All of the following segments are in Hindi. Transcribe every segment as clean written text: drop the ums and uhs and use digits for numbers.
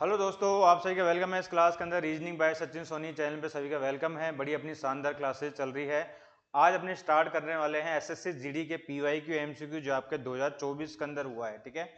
हेलो दोस्तों, आप सभी का वेलकम है इस क्लास के अंदर। Reasoning by Sachin Soni channel पे सभी का वेलकम है। बड़ी अपनी शानदार क्लासेस चल रही है। आज अपने स्टार्ट करने वाले हैं एसएससी जीडी के पीवाईक्यू एमसीक्यू जो आपके 2024 के अंदर हुआ है। ठीक है,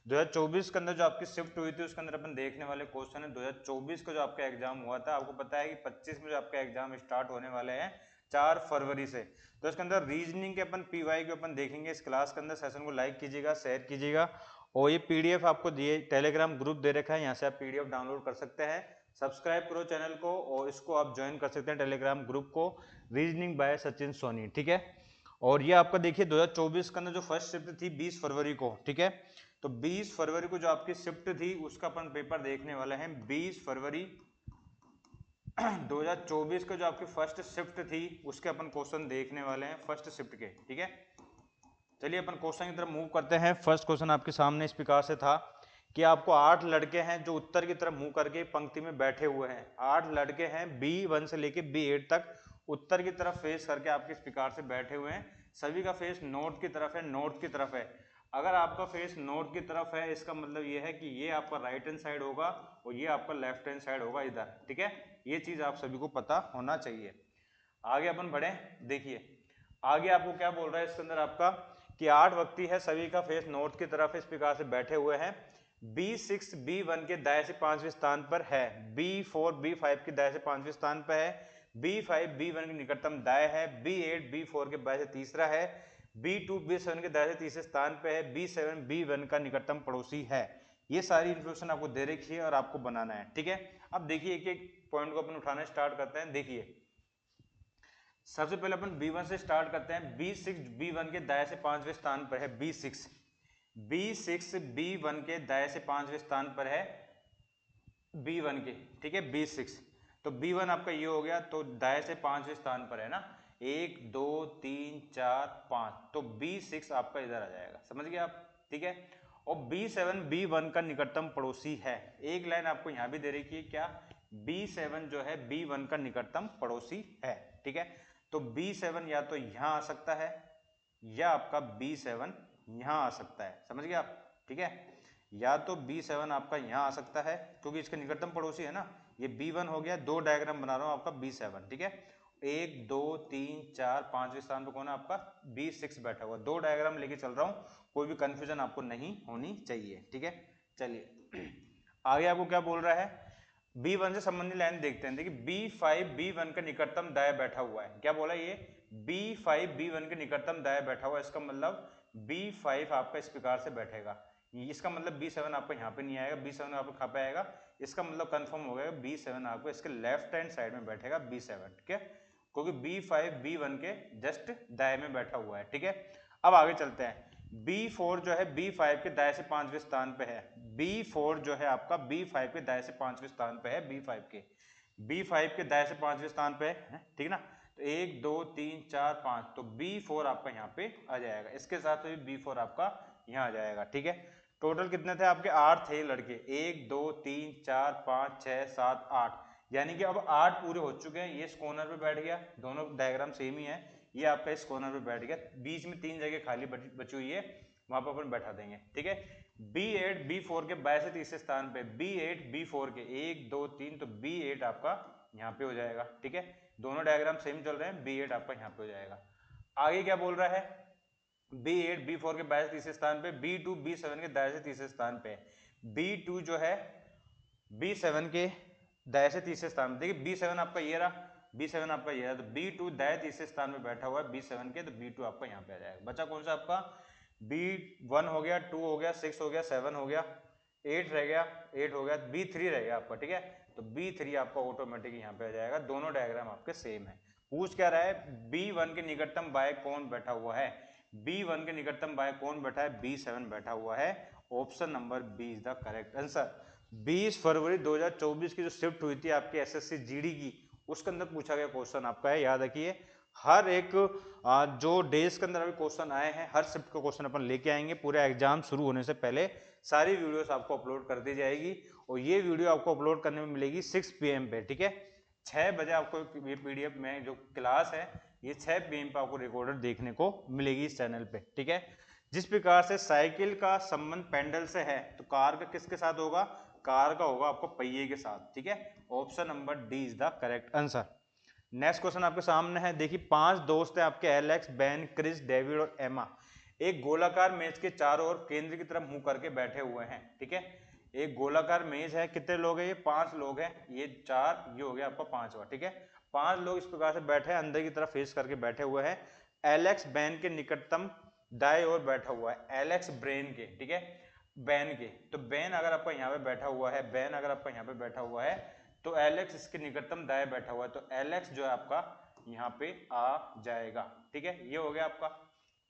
2024 के अंदर जो आपकी शिफ्ट हुई थी उसके अंदर अपन देखने वाले क्वेश्चन है 2024 का जो आपका एग्जाम हुआ था। आपको पता है कि 25 में जो आपका एग्जाम स्टार्ट होने वाले हैं 4 फरवरी से। तो इसके अंदर रीजनिंग के अपन पीवाईक्यू अपन देखेंगे इस क्लास के अंदर। सेशन को लाइक कीजिएगा, शेयर कीजिएगा और ये पीडीएफ आपको दिए टेलीग्राम ग्रुप दे रखा है, यहाँ से आप पीडीएफ डाउनलोड कर सकते हैं। सब्सक्राइब करो चैनल को और इसको आप ज्वाइन कर सकते हैं टेलीग्राम ग्रुप को, रीजनिंग बाय सचिन सोनी। ठीक है, और ये आपका देखिए 2024 के अंदर जो फर्स्ट शिफ्ट थी 20 फरवरी को। ठीक है, तो 20 फरवरी को जो आपकी शिफ्ट थी उसका अपन पेपर देखने वाले हैं। 20 फरवरी 2024 का जो आपकी फर्स्ट शिफ्ट थी उसके अपन क्वेश्चन देखने वाले हैं फर्स्ट शिफ्ट के। ठीक है, चलिए अपन क्वेश्चन की तरफ मूव करते हैं। फर्स्ट क्वेश्चन आपके सामने इस प्रकार से था कि आपको 8 लड़के हैं जो उत्तर की तरफ मुंह करके पंक्ति में बैठे हुए हैं। 8 लड़के हैं B1 से लेके B8 तक उत्तर की तरफ फेस करके आपके इस प्रकार से बैठे हुए हैं। सभी का फेस नॉर्थ की तरफ है, नॉर्थ की तरफ है। अगर आपका फेस नॉर्थ की तरफ है इसका मतलब ये है कि ये आपका राइट हैंड साइड होगा और ये आपका लेफ्ट हैंड साइड होगा इधर। ठीक है, ये चीज आप सभी को पता होना चाहिए। आगे अपन बढ़े, देखिए आगे आपको क्या बोल रहा है इसके अंदर आपका कि 8 व्यक्ति है, सभी का फेस नॉर्थ की तरफ इस प्रकार से बैठे हुए हैं। B6 B1 के दाएं से 5वें स्थान पर है, B4 B5 के दाएं से 5वें स्थान पर है, B5 B1 के निकटतम दाएं है, B8 B4 के बाएं से तीसरा है, B2 B7 के दाएं से तीसरे स्थान पर है, B7 B1 का निकटतम पड़ोसी है। ये सारी इंफॉर्मेशन आपको दे रखी है और आपको बनाना है। ठीक है, अब देखिए एक एक पॉइंट को अपन उठाना स्टार्ट करते हैं। देखिए सबसे पहले अपन B1 से स्टार्ट करते हैं। B6 B1 के दाएं से 5वें स्थान पर है। B6 B1 के दाएं से 5वें स्थान पर है B1 के। ठीक है, B6 तो B1 आपका ये हो गया, तो दाएं से 5वें स्थान पर है ना, 1 2 3 4 5, तो B6 आपका इधर आ जाएगा। समझ गए आप? ठीक है, और B7 B1 का निकटतम पड़ोसी है। एक लाइन आपको यहां भी दे रखी है क्या, B7 जो है B1 का निकटतम पड़ोसी है। ठीक है, तो B7 या तो यहां आ सकता है या आपका B7 यहां आ सकता है। समझ गए आप? ठीक है, या तो B7 आपका यहां आ सकता है क्योंकि इसके निकटतम पड़ोसी है ना। ये B1 हो गया, दो डायग्राम बना रहा हूं आपका B7। ठीक है, 1 2 3 4 5वें स्थान पर कौन है आपका B6 बैठा हुआ। दो डायग्राम लेके चल रहा हूं, कोई भी कंफ्यूजन आपको नहीं होनी चाहिए। ठीक है, चलिए आगे आपको क्या बोल रहा है। B1 से संबंधित लाइन देखते हैं। देखिए B5 B1 के निकटतम दाएं बैठा हुआ है। क्या बोला ये, B5 B1 के निकटतम दाएं बैठा हुआ है। इसका मतलब B5 आपका इस प्रकार से बैठेगा। इसका मतलब B7 आपको यहाँ पे नहीं आएगा, B7 आपको कहाँ पे आएगा। इसका मतलब कंफर्म हो गया B7 आपको इसके लेफ्ट हैंड साइड में बैठेगा B7। ठीक है, क्योंकि B5 B1 के जस्ट दाएं में बैठा हुआ है। ठीक है, अब आगे चलते हैं। B4 जो है B5 के दाएं से 5वें स्थान पे है। B4 जो है आपका B5 के दाएं से 5वें स्थान पे है। B5 के दाएं से 5वें स्थान पे है। ठीक ना, तो 1 2 3 4 5, तो B4 आपका यहाँ पे आ जाएगा। इसके साथ भी B4 आपका यहाँ आ जाएगा। ठीक है, टोटल कितने थे आपके, 8 थे लड़के। 1 2 3 4 5 6 7 8, यानी कि अब 8 पूरे हो चुके हैं। ये इस कॉर्नर पे बैठ गया, दोनों डायग्राम सेम ही है। ये आपका इस कॉर्नर पे बैठ गया, बीच में 3 जगह खाली बची हुई है, वहां पर अपन बैठा देंगे। ठीक है, B8 B4 के बाएं से तीसरे स्थान पे, B8 B4 के 1 2 3, तो B8 आपका यहाँ पे हो जाएगा। ठीक है, दोनों डायग्राम सेम चल रहे हैं, B8 आपका यहाँ पे हो जाएगा। आगे क्या बोल रहा है, B8 B4 के बाएं से तीसरे स्थान पे, B2 B7 के दाएं से तीसरे स्थान पे। B2 जो है B7 के दाएं से तीसरे स्थान पे। देखिए B7 आपका ये रहा, B7 आपका ये रहा, तो B2 दाएं तीसरे स्थान में बैठा हुआ है B7 के, तो B2 आपका यहाँ पे आ जाएगा। बचा कौन सा आपका, B1 हो गया, 2 हो गया, 6 हो गया, 7 हो गया, 8 रह गया, 8 हो गया, B3 रह गया आपका। ठीक है, तो B3 आपका ऑटोमेटिक यहाँ पे आ जाएगा। दोनों डायग्राम आपके सेम है। पूछ क्या रहा है, B1 के निकटतम बाएं कौन बैठा हुआ है। B1 के निकटतम बाएं कौन बैठा है, B7 बैठा हुआ है। Option number B is the correct answer. 20 फरवरी 2024 की जो शिफ्ट हुई थी आपकी एसएससी जीडी की, उसके अंदर पूछा गया क्वेश्चन आपका है, याद रखिए। हर एक जो डेज के अंदर अभी क्वेश्चन आए हैं, हर शिफ्ट का क्वेश्चन अपन लेके आएंगे। पूरे एग्जाम शुरू होने से पहले सारी वीडियोस आपको अपलोड कर दी जाएगी और ये वीडियो आपको अपलोड करने में मिलेगी 6 PM पे। ठीक है, 6 बजे आपको ये पीडीएफ में जो क्लास है ये 6 PM पे आपको रिकॉर्डेड देखने को मिलेगी इस चैनल पे। ठीक है, जिस प्रकार से साइकिल का संबंध पेंडल से है, तो कार का किसके साथ होगा, कार का होगा आपको पहिए के साथ, ठीक है। Option number D is the correct answer. Next question आपके सामने है, देखिए 5 दोस्त हैं आपके, एलेक्स, बेन, क्रिस, डेविड और एमा, एक गोलाकार मेज के चारों ओर केंद्र की तरफ मुंह करके बैठे हुए हैं, ठीक है। एक गोलाकार मेज है, कितने लोग हैं ये, 5 लोग हैं, ये 4, ये हो गया आपका 5वां, ठीक है। 5 लोग इस प्रकार से बैठे हैं, अंदर की तरफ फेस करके बैठे हुए हैं। एलेक्स बेन के निकटतम दाएं ओर बैठा हुआ है, एलेक्स ब्रेन के, ठीक है, बेन के, तो बेन अगर आपका यहाँ पे बैठा हुआ है, बेन अगर आपका यहाँ पे बैठा हुआ है, तो एलेक्स इसके निकटतम दाएं बैठा हुआ है, तो एलेक्स जो है आपका यहाँ पे आ जाएगा, ठीक है। ये हो गया आपका।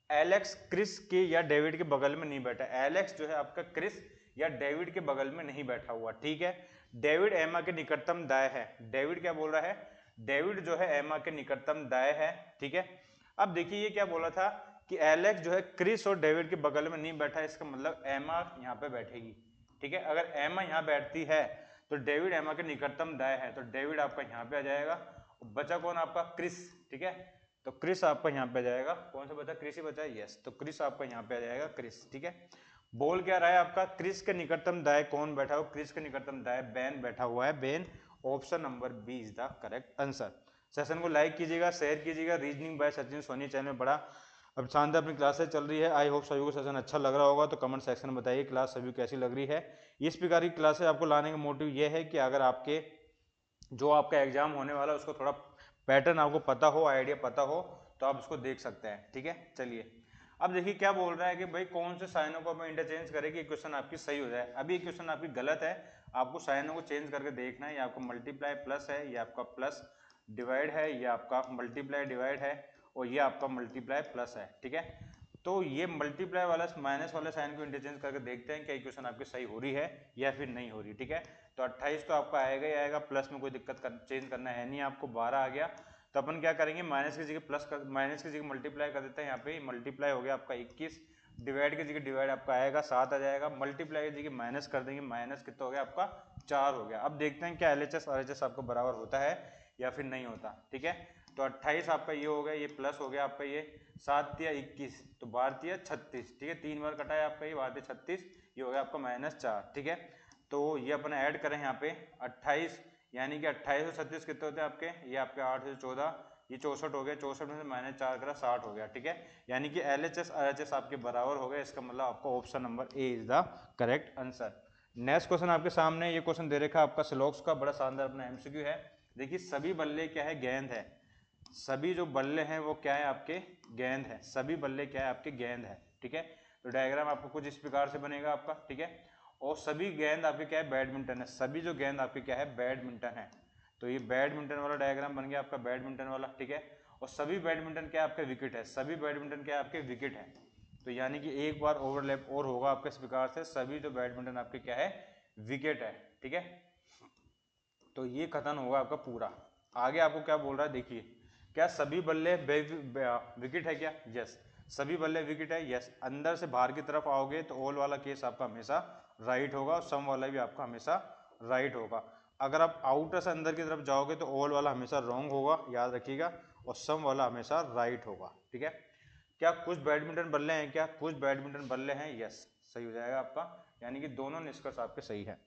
एलेक्स क्रिस के या डेविड के बगल में नहीं बैठा, एलेक्स जो है आपका क्रिस या डेविड के बगल में नहीं बैठा हुआ, ठीक है। डेविड एमा के निकटतम दाएं है, डेविड क्या बोल रहा है, डेविड जो है एमा के निकटतम दाएं है, ठीक है। अब देखिए ये क्या बोला था कि एलेक्स जो है क्रिस और डेविड के बगल में नहीं बैठा, इसका मतलब एमा यहाँ पे बैठेगी, ठीक है। अगर एमा यहाँ बैठती है तो डेविड एमा के निकटतम दाएं है, तो डेविड आपका यहाँ पे आ जाएगा। बचा कौन आपका, क्रिस, ठीक है, तो क्रिस आपका यहाँ पे आ जाएगा। कौन सा बचा, क्रिस ही बचा, यस, तो क्रिस आपका यहाँ पे आ जाएगा, क्रिस, ठीक है। बोल क्या रहा है आपका, क्रिस के निकटतम दाएं कौन बैठा हो, क्रिस के निकटतम दाएं बेन बैठा हुआ है, बेन, option number B is the correct answer. Session को लाइक कीजिएगा, शेयर कीजिएगा। Reasoning by Sachin Soni channel में बड़ा अब शानदार अपनी क्लासेस चल रही है। आई होप सभी को सेशन अच्छा लग रहा होगा, तो कमेंट सेक्शन में बताइए क्लास सभी को कैसी लग रही है। इस प्रकार की क्लासेस आपको लाने का मोटिव ये है कि अगर आपके जो आपका एग्जाम होने वाला है उसको थोड़ा पैटर्न आपको पता हो, आइडिया पता हो, तो आप उसको देख सकते हैं, ठीक है। चलिए अब देखिए क्या बोल रहा है कि भाई कौन से साइनों को हम इंटरचेंज करें कि क्वेश्चन आपकी सही हो जाए। अभी क्वेश्चन आपकी गलत है, आपको साइनों को चेंज करके देखना है। ये आपका मल्टीप्लाई प्लस है, ये आपका प्लस डिवाइड है, ये आपका मल्टीप्लाई डिवाइड है, और ये आपका मल्टीप्लाई प्लस है, ठीक है। तो ये मल्टीप्लाई वाला माइनस वाले साइन को इंटरचेंज करके देखते हैं क्या इक्वेशन आपकी सही हो रही है या फिर नहीं हो रही, ठीक है। तो 28 तो आपका आएगा ही आएगा, प्लस में कोई दिक्कत चेंज करना है नहीं आपको। 12 आ गया, तो अपन क्या करेंगे, माइनस की जगह प्लस कर, माइनस की जगह मल्टीप्लाई कर देते हैं। यहाँ पे मल्टीप्लाई हो गया आपका 21, डिवाइड की जगह डिवाइड आपका आएगा 7 आ जाएगा, मल्टीप्लाई की जगह माइनस कर देंगे, माइनस कितना हो गया आपका 4 हो गया। अब देखते हैं क्या LHS RHS आपको बराबर होता है या फिर नहीं होता, ठीक है। तो 28 आपका ये हो गया, ये प्लस हो गया आपका, ये 7 या 21, तो 12 या 36, ठीक है, 3 बार कटा है आपका, ये 12 36, ये हो गया आपका -4, ठीक है। तो ये अपन ऐड करें यहाँ पे 28, यानी कि 28 और 36 कितने होते हैं आपके, ये आपके 8 से 14, ये 64 हो गया, 64 में से -4 करा 60 हो गया, ठीक है। यानी कि LHS RHS आपके बराबर हो गए, इसका मतलब आपका option number A is the correct answer. Next question आपके सामने, ये क्वेश्चन दे रखा है आपका स्लोक्स का, बड़ा शानदार अपना MCQ है। देखिए सभी बल्ले क्या है, गेंद है, सभी जो बल्ले हैं वो क्या है आपके, गेंद है, सभी बल्ले क्या है आपके, गेंद है, ठीक है। तो डायग्राम आपको कुछ इस प्रकार से बनेगा आपका, ठीक है। और सभी गेंद आपके क्या है, बैडमिंटन है, सभी जो गेंद आपके क्या है, बैडमिंटन है। तो ये बैडमिंटन वाला डायग्राम बन गया आपका, बैडमिंटन वाला, ठीक है। और सभी बैडमिंटन क्या आपके विकेट है, सभी बैडमिंटन क्या आपके विकेट है। तो यानी कि एक बार ओवरलैप और होगा आपके इस प्रकार से, सभी जो बैडमिंटन आपके क्या है, विकेट है, ठीक है। तो ये खत्म होगा आपका पूरा। आगे आपको क्या बोल रहा है, देखिए क्या सभी बल्ले विकेट है क्या, यस, सभी बल्ले विकेट है, यस। अंदर से बाहर की तरफ आओगे तो ऑल वाला केस आपका हमेशा राइट होगा, और सम वाला भी आपका हमेशा राइट होगा। अगर आप आउटर से अंदर की तरफ जाओगे तो ऑल वाला हमेशा रॉन्ग होगा, याद रखिएगा, और सम वाला हमेशा राइट होगा, ठीक है। क्या कुछ बैडमिंटन बल्ले हैं क्या, कुछ बैडमिंटन बल्ले हैं, यस, सही हो जाएगा आपका, यानी कि दोनों निष्कर्ष आपके सही है।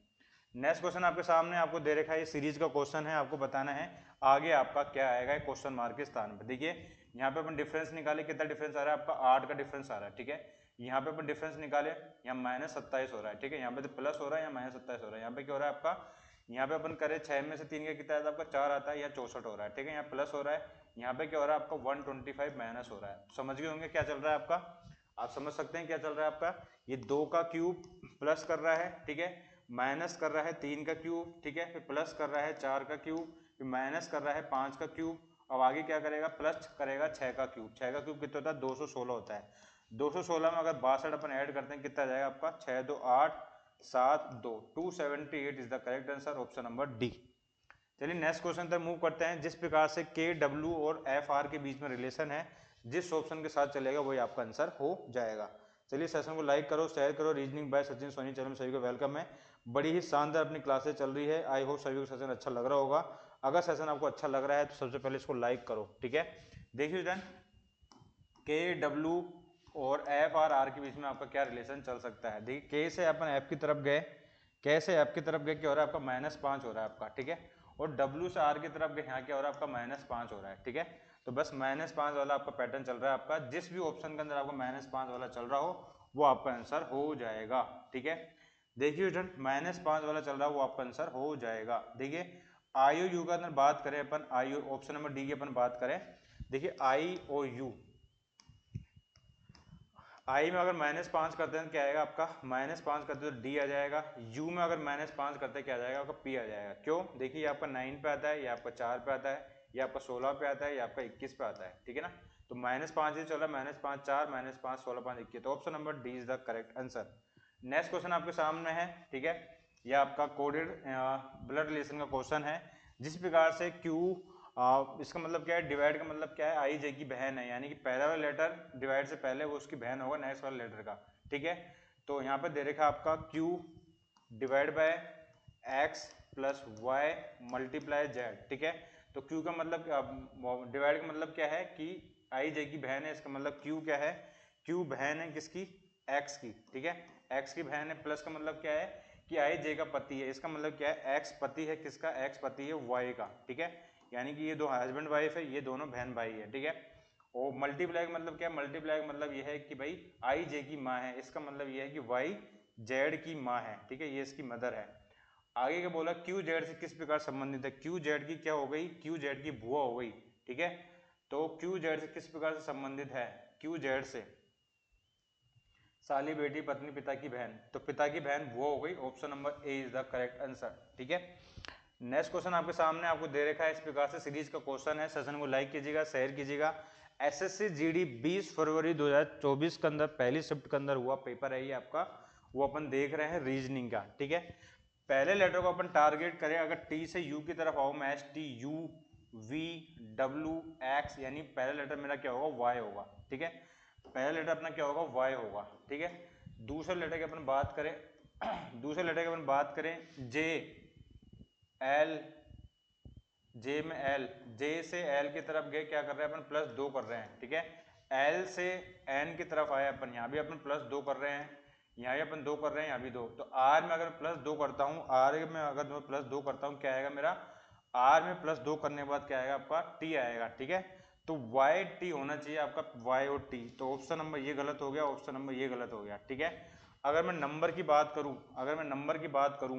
नेक्स्ट क्वेश्चन आपके सामने आपको दे रखा है, ये सीरीज का क्वेश्चन है, आपको बताना है आगे आपका क्या आएगा क्वेश्चन मार्क के स्थान पर। देखिए यहाँ पे अपन डिफरेंस निकाले, कितना डिफरेंस आ रहा है आपका, 8 का डिफरेंस आ रहा है, ठीक है। यहाँ पे अपन डिफरेंस निकाले, यहाँ -27 हो रहा है, ठीक है, यहाँ पे तो प्लस हो रहा है, यहाँ -27 हो रहा है, यहाँ पे क्या हो रहा है आपका, यहाँ पे अपन करे 6 में से 3 का कितना आता है आपका, 4 आता है, या 64 हो रहा है, ठीक है, यहाँ प्लस हो रहा है, यहाँ पे क्या हो रहा है आपका 125 माइनस हो रहा है। समझ गए होंगे क्या चल रहा है आपका, आप समझ सकते हैं क्या चल रहा है आपका, ये 2 का क्यूब प्लस कर रहा है, ठीक है, माइनस कर रहा है 3 का क्यूब, ठीक है, फिर प्लस कर रहा है 4 का क्यूब, फिर माइनस कर रहा है 5 का क्यूब, अब आगे क्या करेगा, प्लस करेगा 6 का क्यूब। 6 का क्यूब कितना होता है, 216 होता है। 216 में अगर 62 अपन ऐड करते हैं कितना जाएगा आपका, 6 2 8 7 2, 278 is the correct answer, option number D. चलिए नेक्स्ट क्वेश्चन तक मूव करते हैं। जिस प्रकार से के डब्ल्यू और एफ आर के बीच में रिलेशन है, जिस ऑप्शन के साथ चलेगा वही आपका आंसर हो जाएगा। चलिए सेशन को लाइक करो, शेयर करो। Reasoning by Sachin Soni channel में सभी को वेलकम है। बड़ी ही शानदार अपनी क्लासेस चल रही है, आई होप सभी को सेशन अच्छा लग रहा होगा। अगर सेशन आपको अच्छा लग रहा है तो सबसे पहले इसको लाइक करो, ठीक है। देखिए देन के डब्ल्यू और एफ आर आर के बीच में आपका क्या रिलेशन चल सकता है। देखिए के से अपन एफ की तरफ गए, कैसे आपकी तरफ गए क्या हो रहा है आपका -5 हो रहा है आपका, ठीक है। और W से R की तरफ गए यहाँ क्या हो रहा है आपका -5 हो रहा है, ठीक है। तो बस -5 वाला आपका पैटर्न चल रहा है आपका, जिस भी ऑप्शन के अंदर आपका -5 वाला चल रहा हो वो आपका आंसर हो जाएगा, ठीक है। देखिए स्टूडेंट -5 वाला चल रहा है वो आपका आंसर हो जाएगा। देखिए IOU का अंदर बात करें अपन, IO ऑप्शन नंबर डी की अपन बात करें, देखिए IOU, आई में अगर -5 करते हैं क्या आएगा आपका, -5 करते तो डी आ जाएगा, यू में अगर -5 करते क्या आ जाएगा आपका पी आ जाएगा। क्यों, देखिए ये आपका 9 पे आता है, ये आपका 4 पे आता है, ये आपका 16 पे आता है, ये आपका 21 पे आता है, ठीक है ना। तो -5 ही चल रहा है, -5 4, -5 16 5 21, तो option number D is the correct answer. Next question आपके सामने है, ठीक है। ये आपका कोडेड ब्लड रिलेशन का क्वेश्चन है, जिस प्रकार से क्यू इसका मतलब क्या है, डिवाइड का मतलब क्या है, आई जे की बहन है, यानी कि पहला वाला लेटर डिवाइड से पहले वो उसकी बहन होगा नेक्स्ट वाले लेटर का, ठीक है। तो यहाँ पे दे रखा आपका q divide by x plus y multiply z, ठीक है। तो क्यू का मतलब डिवाइड का मतलब क्या है कि आई जे की बहन है, इसका मतलब क्यू क्या है, क्यू बहन है किसकी, एक्स की, ठीक है। एक्स की बहन है, प्लस का मतलब क्या है कि आई जे का पति है, इसका मतलब क्या है एक्स पति है किसका, एक्स पति है वाई का, ठीक है। यानी कि ये दो हस्बैंड वाइफ है, ये दोनों बहन भाई है, ठीक है। और मल्टीप्लाई का मतलब क्या है, मल्टीप्लाई का मतलब ये है कि भाई आई जे की माँ है, इसका मतलब ये है कि वाई जेड की माँ है, ठीक है, ये इसकी मदर है। आगे क्या बोला, क्यू जेड से किस प्रकार संबंधित है, क्यू जेड की क्या हो गई, क्यू जेड की बुआ हो गई, ठीक है। तो क्यू जेड से किस प्रकार से संबंधित है, क्यू जेड से साली बेटी पत्नी पिता की बहन, तो पिता की बहन बुआ हो गई, option number A is the correct answer, ठीक है। नेक्स्ट क्वेश्चन आपके सामने आपको दे रखा है, इस प्रकार से सीरीज का क्वेश्चन है, सेशन को लाइक कीजिएगा, शेयर कीजिएगा। एसएससी जीडी 20 फरवरी 2024 के अंदर पहली शिफ्ट के अंदर हुआ पेपर है ये आपका, वो अपन देख रहे हैं रीजनिंग का, ठीक है। पहले लेटर को अपन टारगेट करें, अगर टी से यू की तरफ आओ मैं T U V W x, यानी पहला लेटर मेरा क्या होगा, वाई होगा, ठीक है। पहला लेटर अपना क्या होगा, वाई होगा, ठीक है। दूसरे लेटर की अपन बात करें दूसरे लेटर की अपन बात करें जे एल, जे में एल, जे से एल की तरफ गए, क्या कर रहे हैं अपन, +2 कर रहे हैं, ठीक है। एल से एन की तरफ आए अपन, यहाँ भी अपन +2 कर रहे हैं, यहाँ भी अपन 2 कर रहे हैं, यहाँ भी 2। तो आर में अगर +2 करता हूँ, आर में अगर मैं +2 करता हूँ क्या आएगा मेरा, आर में +2 करने के बाद क्या आएगा आपका, टी आएगा, ठीक है। तो वाई टी होना चाहिए आपका, वाई और टी, तो ऑप्शन नंबर ये गलत हो गया, ऑप्शन नंबर ये गलत हो गया, ठीक है। अगर मैं नंबर की बात करूँ, अगर मैं नंबर की बात करूँ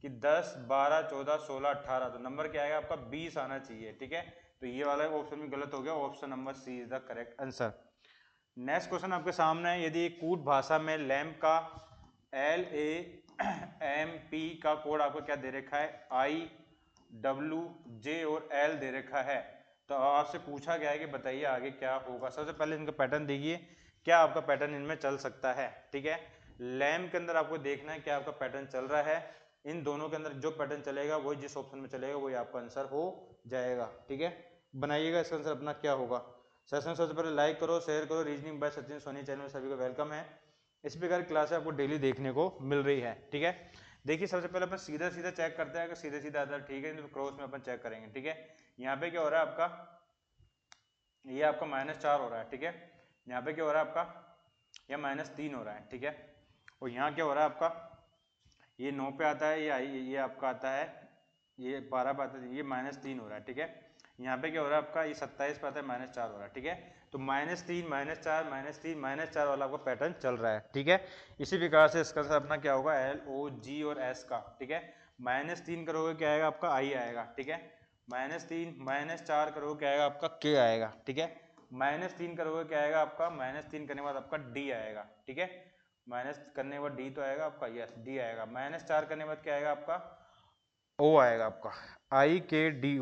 कि 10 12 14 16 18, तो नंबर क्या आएगा आपका 20 आना चाहिए, ठीक है। तो ये वाला ऑप्शन भी गलत हो गया, option number C is the correct answer. Next question आपके सामने है, यदि कूट भाषा में लैम्प का LAMP का कोड आपको क्या दे रखा है, IWJ और L दे रखा है, तो आपसे पूछा गया है कि बताइए आगे क्या होगा। सबसे पहले इनका पैटर्न देखिए, क्या आपका पैटर्न इनमें चल सकता है, ठीक है। लैम्प के अंदर आपको देखना है क्या आपका पैटर्न चल रहा है, इन दोनों के अंदर जो पैटर्न चलेगा वही जिस ऑप्शन में चलेगा वही आपका आंसर हो जाएगा, ठीक है। बनाइएगा इसका आंसर अपना क्या होगा। सेशन सबसे पहले लाइक करो, शेयर करो, reasoning by Sachin Soni channel में सभी को वेलकम है। इस प्रकार की क्लासें आपको डेली देखने को मिल रही है, ठीक है। देखिए सबसे पहले अपन सीधा सीधा चेक करते हैं, अगर सीधे सीधा आता है ठीक है, तो क्रॉस में अपन चेक करेंगे, ठीक है। यहाँ पे क्या हो रहा है आपका, ये आपका -4 हो रहा है, ठीक है। यहाँ पे क्या हो रहा है आपका, यह -3 हो रहा है, ठीक है। और यहाँ क्या हो रहा है आपका, ये 9 पे आता है, ये आपका आता है, ये 12 पे आता है, ये -3 हो रहा है, ठीक है। यहाँ पे क्या हो रहा है आपका, ये 27 पे आता है, -4 हो रहा है, ठीक है। तो -3 -4 -3 -4 वाला आपका पैटर्न चल रहा है, ठीक है। इसी प्रकार से इसका अपना क्या होगा, LOG और S का, ठीक है। -3 करोगे क्या आएगा आपका, I आएगा, ठीक है। -3 -4 करोगे क्या आएगा आपका, K आएगा, ठीक है। -3 करोगे क्या आएगा आपका, -3 करने के बाद आपका D आएगा, ठीक है। माइनस करने के बाद डी तो आएगा आपका, यस डी आएगा। -4 करने के बाद क्या आएगा आपका, ओ आएगा आपका, I K D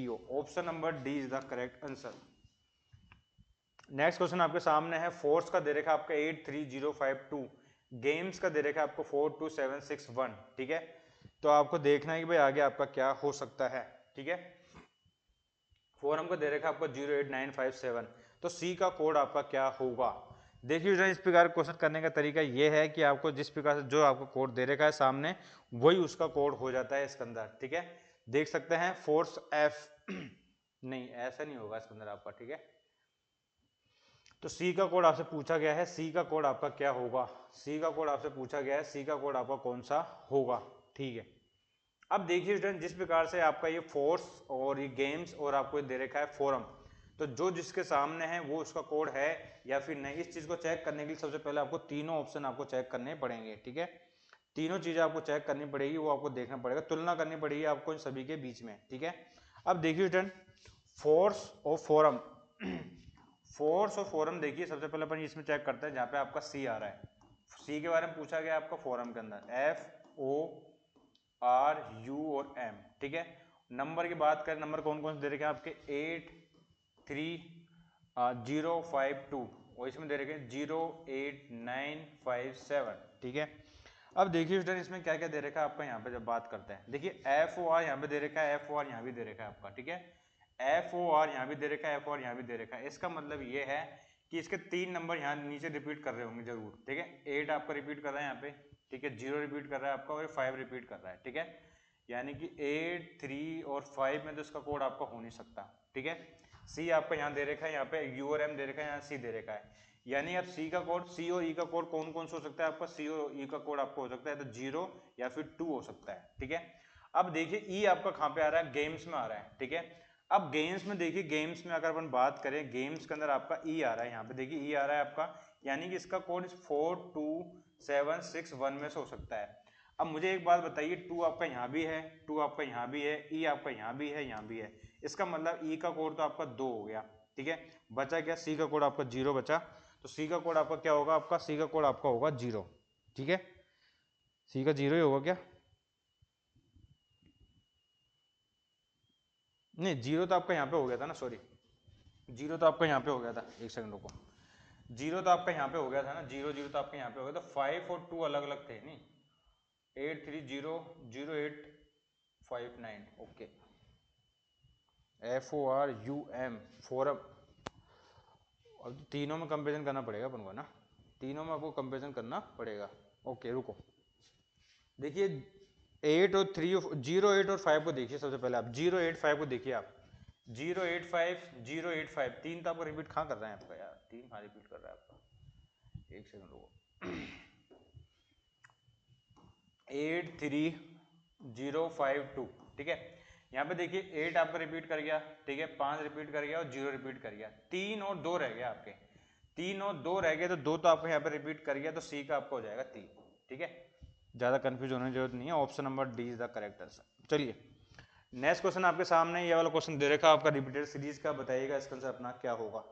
O, option number D is the correct answer. Next question आपके सामने है, फोर्स का दे रखा आपका 83052, गेम्स का दे रखा आपको 42761, ठीक है। तो आपको देखना है कि भाई आगे आपका क्या हो सकता है, ठीक है। फोरम का दे रखा आपको 08957, तो सी का कोड आपका क्या होगा। देखिए इस प्रकार क्वेश्चन करने का तरीका ये है कि आपको जिस प्रकार से जो आपको कोड दे रखा है सामने वही उसका कोड हो जाता है इसके अंदर, ठीक है। देख सकते हैं फोर्स एफ नहीं ऐसा नहीं होगा इसके अंदर आपका, ठीक है। तो सी का कोड आपसे पूछा गया है, सी का कोड आपका क्या होगा, सी का कोड आपसे पूछा गया है, सी का कोड आपका कौन सा होगा, ठीक है। अब देखिए स्टूडेंट, जिस प्रकार से आपका ये फोर्स और ये गेम्स और आपको दे रखा है फोरम, तो जो जिसके सामने है वो उसका कोड है या फिर नहीं, इस चीज को चेक करने के लिए सबसे पहले आपको तीनों ऑप्शन आपको चेक करने पड़ेंगे, ठीक है। तीनों चीजें आपको चेक करनी पड़ेगी, वो आपको देखना पड़ेगा, तुलना करनी पड़ेगी आपको इन सभी के बीच में, ठीक है। अब देखिए स्टूडेंट, फोर्स और फोरम फोर्स और फोरम देखिए, सबसे पहले अपन इसमें चेक करते हैं जहाँ पे आपका सी आ रहा है, सी के बारे में पूछा गया आपका फोरम के अंदर, एफ ओ आर यू और एम, ठीक है। नंबर की बात करें, नंबर कौन कौन से दे रखे हैं आपके, 83052 और इसमें दे रखे हैं 08957, ठीक है। अब देखिए स्टूडेंट, इसमें क्या क्या दे रखा है आपका, यहाँ पे जब बात करते हैं, देखिए एफ ओ आर यहाँ पे दे रखा है, एफ ओ आर यहाँ भी दे रखा है आपका, ठीक है। एफ ओ आर यहाँ भी दे रखा है, एफ ओ आर यहाँ भी दे रखा है, इसका मतलब ये है कि इसके 3 नंबर यहाँ नीचे रिपीट कर रहे होंगे जरूर, ठीक है। 8 आपका रिपीट कर रहा है यहाँ पे, ठीक है, 0 रिपीट कर रहा है आपका और 5 रिपीट कर रहा है, ठीक है। यानी कि 8, 3 और 5 में तो इसका कोड आपका हो नहीं सकता, ठीक है। सी आपका यहाँ दे रखा है, यहाँ पे यू और एम दे रखा है, यहाँ सी दे रखा है, यानी अब सी का कोड, सी और ई का कोड कौन कौन सा हो सकता है आपका, सी और ई का कोड आपको हो सकता है तो 0 या फिर 2 हो सकता है, ठीक है। अब देखिए ई आपका कहाँ पे आ रहा है, गेम्स में आ रहा है, ठीक है। अब गेम्स में देखिए, गेम्स में अगर अपन बात करें, गेम्स के अंदर आपका ई आ रहा है, यहाँ पे देखिए ई आ रहा है आपका, यानी कि इसका कोड 42761 में से हो सकता है। अब मुझे एक बात बताइए, 2 आपका यहाँ भी है, 2 आपका यहाँ भी है, ई आपका यहाँ भी है, यहाँ भी है, इसका मतलब ई का कोड तो आपका 2 हो गया, ठीक है। बचा क्या, सी का कोड आपका 0 बचा, तो सी का कोड आपका क्या होगा, आपका सी का कोड आपका होगा 0, ठीक है। सी का 0 ही होगा क्या, नहीं 0 तो आपका यहाँ पे हो गया था ना, सॉरी 0 तो आपका यहाँ पे हो गया था, एक सेकंड रुको, 0 तो आपका यहाँ पे हो गया था ना, 0 तो आपका यहाँ पे हो गया था, 5 और 2 अलग अलग थे नहीं, 8300859, okay. F O R U M forum, अब तीनों में कंपेरिजन करना पड़ेगा अपन को ना, तीनों में आपको कंपेरिजन करना पड़ेगा, ओके रुको। देखिए 8 और 3, 0, 8 और 5 को देखिए, सबसे पहले आप 085 को देखिए, आप 085 3 तो आपको रिपीट कहाँ कर रहा है आपका यार, 3 कहाँ रिपीट कर रहा है आपका, एक सेकंड रुको, 83052, ठीक है। यहाँ पे देखिए 8 आपका रिपीट कर गया, ठीक है, 5 रिपीट कर गया और 0 रिपीट कर गया, 3 और 2 रह गया आपके, 3 और 2 रह गए, तो 2 तो आपको यहाँ पे रिपीट कर गया, तो सी का आपका हो जाएगा 3, ठीक है। ज़्यादा कंफ्यूज होने की जरूरत नहीं है, option number D is the correct answer. चलिए नेक्स्ट क्वेश्चन आपके सामने, ये वाला क्वेश्चन दे रखा आपका रिपीटेड सीरीज का, बताइएगा इसका आंसर अपना क्या होगा।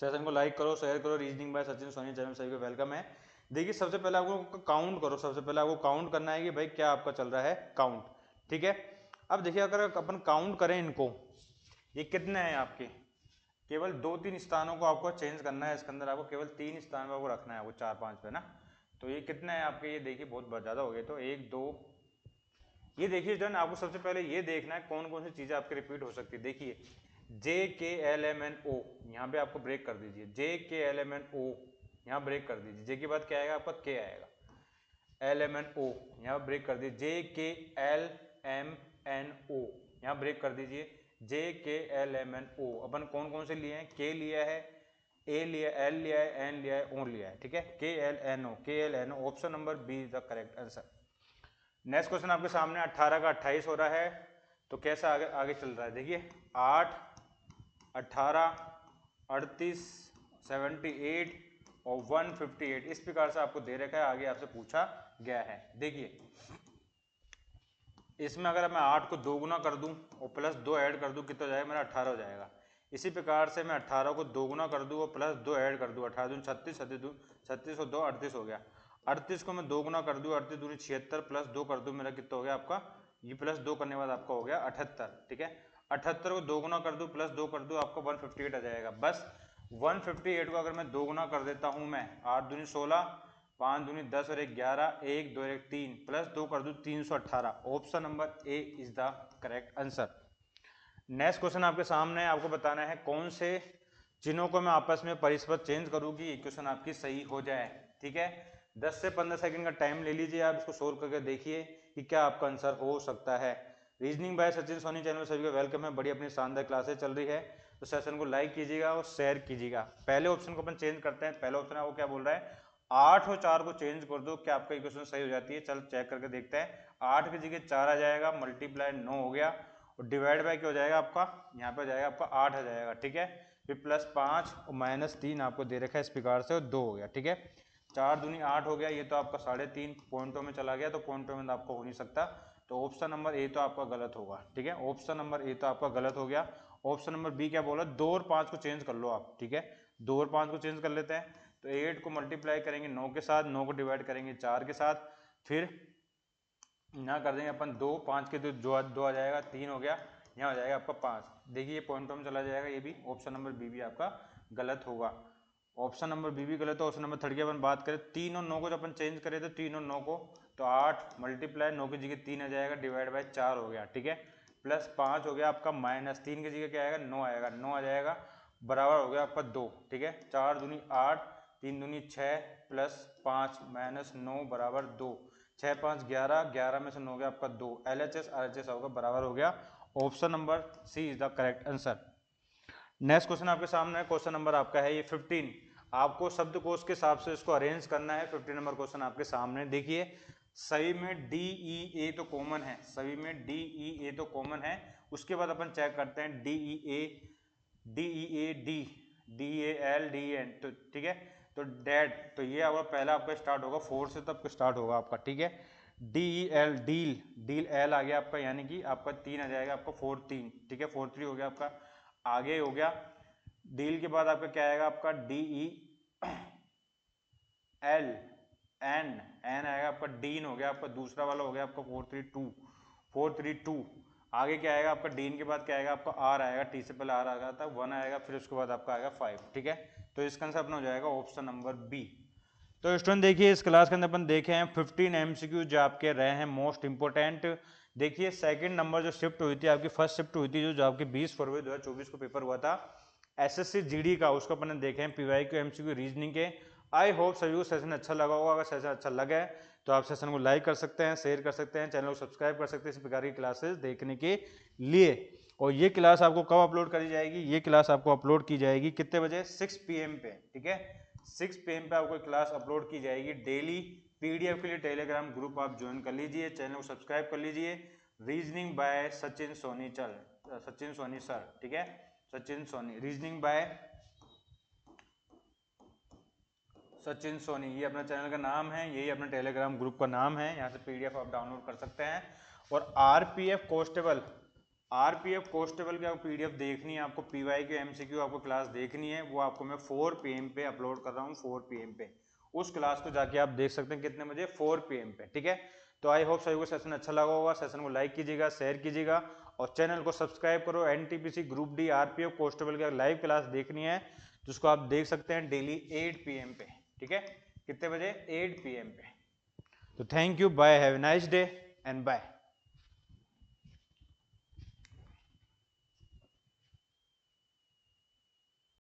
सेशन को लाइक करो, शेयर करो, reasoning by Sachin Soni channel सभी को वेलकम है। देखिए सबसे पहले आपको काउंट करो, सबसे पहले आपको काउंट करना है कि भाई क्या आपका चल रहा है काउंट, ठीक है। अब देखिए अगर अपन काउंट करें इनको, ये कितने हैं आपके, केवल 2-3 स्थानों को आपको चेंज करना है, इसके अंदर आपको केवल 3 स्थान पर रखना है, वो 4-5 पे ना, तो ये कितने हैं आपके, ये देखिए बहुत ज़्यादा हो गए, तो 1 2, ये देखिए डन। आपको सबसे पहले ये देखना है कौन कौन सी चीज़ें आपकी रिपीट हो सकती है, देखिए JKLMNO, यहाँ पे आपको ब्रेक कर दीजिए, JKLMNO यहाँ ब्रेक कर दीजिए, जे के बाद क्या आएगा आपका के आएगा, LMNO यहाँ ब्रेक कर दीजिए, JKLMNO यहाँ ब्रेक कर दीजिए, JKLMNO अपन कौन कौन से लिए हैं, के लिया है, ए लिया, एल लिया है, एन लिया है, ओ लिया है, ठीक है, KLNO option number B is the correct answer. Next question आपके सामने, 18 का 28 हो रहा है, तो कैसा आगे आगे चल रहा है, देखिए 8, 18, 38, 78 और 158, इस प्रकार से आपको दे रखा है, आगे आपसे पूछा गया है। देखिए इसमें अगर मैं 8 को 2 गुना कर दूं और प्लस 2 ऐड कर दूं, कितना हो जाएगा मेरा, 18 हो जाएगा। इसी प्रकार से मैं 18 को 2 गुना कर दूं और प्लस 2 ऐड कर दूं, 18 दूनी 36, 36 और 2 38 हो गया। 38 को मैं 2 गुना कर दूं, 38 दूनी 76 प्लस 2 कर दूं, मेरा कितना हो गया आपका, ये प्लस 2 करने के बाद आपका हो गया 78, ठीक है। 78 को 2 गुना कर दूं प्लस 2 कर दूं, आपका 158 आ जाएगा। बस 158 को अगर मैं 2 गुना कर देता हूं मैं, 8 दूनी 16, 5 दूनी 10 और 1 11, 1 2 1 3 प्लस 2 कर दूं 318, option number A is the correct answer. Next question आपके सामने है, आपको बताना है कौन से चिन्हों को मैं आपस में परस्पर चेंज करूँ कि इक्वेशन आपकी सही हो जाए, ठीक है। 10 से 15 सेकंड का टाइम ले लीजिए, आप इसको सोल्व करके देखिए कि क्या आपका आंसर हो सकता है। Reasoning by Sachin Soni channel में सभी को वेलकम है, बड़ी अपनी शानदार क्लासेस चल रही है, तो सेशन को लाइक कीजिएगा और शेयर कीजिएगा। पहले ऑप्शन को अपन चेंज करते हैं। पहले ऑप्शन है वो क्या बोल रहा है, 8 और 4 को चेंज कर दो, क्या आपका इक्वेशन सही हो जाती है। चल चेक करके देखते हैं। 8 की जगह 4 आ जाएगा, मल्टीप्लाई 9 हो गया, और डिवाइड बाय क्या हो जाएगा आपका, यहाँ पे हो जाएगा आपका 8 आ जाएगा, ठीक है। फिर +5 और -3 आपको दे रखा है इस प्रकार से, और 2 हो गया, ठीक है। 4 दूनी 8 हो गया, ये तो आपका 3.5 पॉइंटों में चला गया, तो पॉइंटों में आपको हो नहीं सकता, तो ऑप्शन नंबर ए तो आपका गलत होगा, ठीक है। ऑप्शन नंबर ए तो आपका गलत हो गया। ऑप्शन नंबर बी क्या बोला, 2 और 5 को चेंज कर लो आप, ठीक है। 2 और 5 को चेंज कर लेते हैं, तो 8 को मल्टीप्लाई करेंगे 9 के साथ, 9 को डिवाइड करेंगे 4 के साथ, फिर यहाँ कर देंगे अपन 2, 5 के 2 आ जाएगा, 3 हो गया, यहाँ हो जाएगा आपका 5। देखिए ये पॉइंटों में चला जाएगा, ये भी ऑप्शन नंबर बी भी आपका गलत होगा। ऑप्शन नंबर बी भी गलत है। ऑप्शन नंबर 3 की अपन बात करें, 3 और 9 को जब अपन चेंज करें तो 3 और 9 को, तो 8 मल्टीप्लाई 9 की जगह 3 आ जाएगा, डिवाइड बाय 4 हो गया, ठीक है। +5 हो गया आपका, -3 की जगह क्या आएगा, 9 आएगा, 9 आ जाएगा, बराबर हो गया आपका 2, ठीक है। 4 दूनी 8, 3 दूनी 6, +5 -9 बराबर 2, 6 5 11, 11 में से 9 गया आपका 2, LHS RHS होगा, बराबर हो गया। Option number C is the correct answer. Next question आपके सामने है, क्वेश्चन नंबर आपका है ये 15। आपको शब्दकोश के हिसाब से इसको अरेंज करना है। 15 नंबर क्वेश्चन आपके सामने, देखिए सभी में डी ई ए तो कॉमन है, सभी में डी ई ए तो कॉमन है। उसके बाद अपन चेक करते हैं D E A D, D A L, D N, तो ठीक है। तो डैड, तो ये आपका पहला आपका स्टार्ट होगा 4 से, तब स्टार्ट होगा आपका, ठीक है। D E L, deal, deal L आ गया आपका, यानी कि आपका 3 आ जाएगा आपका 4 3, ठीक है। 4 3 हो गया आपका, आगे हो गया। डील के बाद आपका क्या आएगा आपका D E L, N, N आएगा आपका, डीन हो गया आपका, दूसरा वाला हो गया आपका 432। आगे क्या आएगा आपका, डीन के बाद क्या आएगा आपका आर आएगा, टी से पहले आर आ गया था, 1 आएगा, फिर उसके बाद आपका आएगा 5, ठीक है। तो इसका आंसर अपना हो जाएगा ऑप्शन नंबर बी। तो स्टूडेंट देखिए इस क्लास के अंदर अपन देखे हैं 15 MCQ जो आपके रहे हैं मोस्ट इंपोर्टेंट। देखिए सेकंड नंबर जो शिफ्ट हुई थी आपकी, फर्स्ट शिफ्ट हुई थी जो आपकी 20 फरवरी 2024 को पेपर हुआ था SSC GD का, उसको अपन ने देखे हैं PYQ MCQ रीजनिंग के। आई होप सभी को सेशन अच्छा लगा होगा। अगर सेशन अच्छा लगे तो आप सेशन को लाइक कर सकते हैं, शेयर कर सकते हैं, चैनल को सब्सक्राइब कर सकते हैं इस प्रकार की क्लासेस देखने के लिए। और ये क्लास आपको कब अपलोड करी जाएगी, ये क्लास आपको अपलोड की जाएगी कितने बजे, 6 PM पे, ठीक है। 6 PM पे आपको क्लास अपलोड की जाएगी डेली। PDF के लिए टेलीग्राम ग्रुप आप ज्वाइन कर लीजिए, चैनल को सब्सक्राइब कर लीजिए। Reasoning by Sachin Soni sir, ठीक है। सचिन सोनी, रीजनिंग बाय सचिन सोनी, ये अपना चैनल का नाम है, यही अपना टेलीग्राम ग्रुप का नाम है। यहाँ से PDF आप डाउनलोड कर सकते हैं। और RPF कांस्टेबल की आपको PDF देखनी है, आपको PYQ MCQ आपको क्लास देखनी है, वो आपको मैं 4 PM पे अपलोड कर रहा हूँ, 4 PM पे। उस क्लास को जाके आप देख सकते हैं कितने बजे, 4 PM पे, ठीक है। तो आई होप सभी को सेशन अच्छा लगा होगा। सेशन को लाइक कीजिएगा, शेयर कीजिएगा, और चैनल को सब्सक्राइब करो। NTPC group D RPF constable की लाइव क्लास देखनी है जिसको आप देख सकते हैं डेली 8 PM पे, ठीक है। कितने बजे, 8 PM पे। तो thank you, bye, have a nice day and bye.